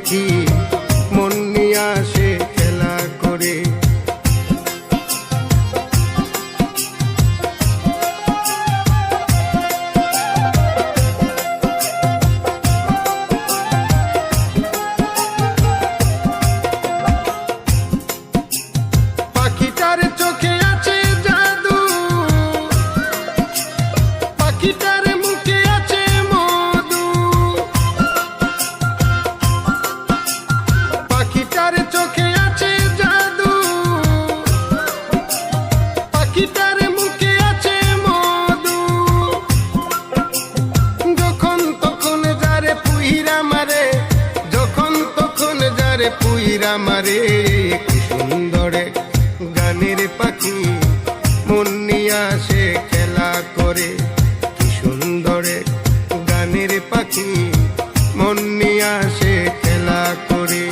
পাখি মন নিয়ে আসে খেলা করে। পাখিটার চোখে আছে জাদু, পাখিটার মুখে আছে মধু, পাখিটার চোখে আছে জাদু, পাখিটার মুখে আছে মধু। যখন তখন যারে পুইরা মারে, যখন তখন যারে পুইরা মারে, কি সুন্দরে গানের পাখি মন নিয়ে আসে খেলা করে। কি সুন্দরে গানের পাখি মন নিয়ে আসে খেলা করে।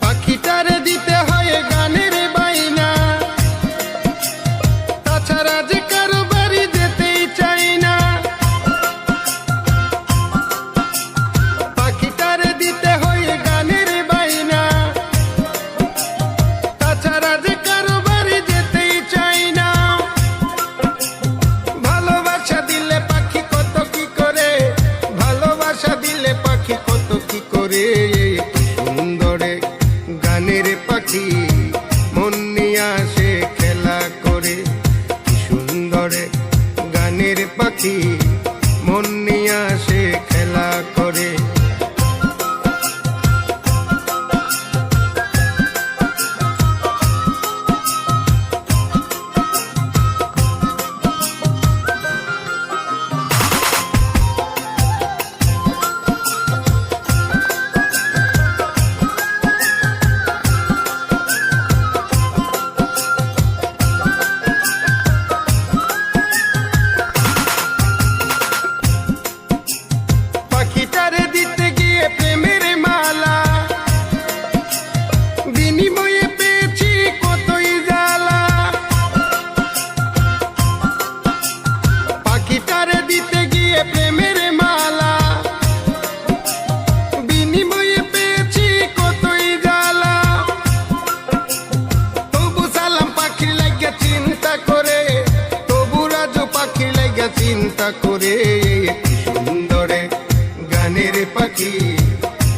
পাখিটারে দিতে হয় গানের বাইনা, তাছাড়া যে কারো বাড়ি যেতেই চাই না। পাখিটারে দিতে হয় গানের বাইনা, তাছাড়া যে কারো বাড়ি যেতেই চাই না। ভালোবাসা দিলে পাখি কত কি করে, ভালোবাসা দিলে পাখি কত কি করে। সুন্দরে গানের পাখি মন নিয়ে আসে খেলা করে। কি সুন্দরে গানের পাখি মন নিয়ে আসে খেলা করে। পাখিটারে দিতে গিয়ে প্রেমের মালা, বিনিময়ে পেয়েছি কতই জ্বালা। পাখিটারে দিতে গিয়ে প্রেমের মালা, বিনিময়ে পেয়েছি কতই জ্বালা। তবু সালাম পাখির লাগিয়া চিন্তা করে, তবু রাজু পাখির লাগিয়া চিন্তা করে। কি সুন্দরে গানের পাখি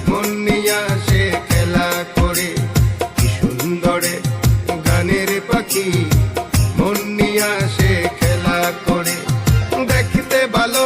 মন নিয়ে আসে খেলা করে। কি সুন্দরে গানের পাখি মন নিয়ে আসে খেলা করে। দেখতে ভালো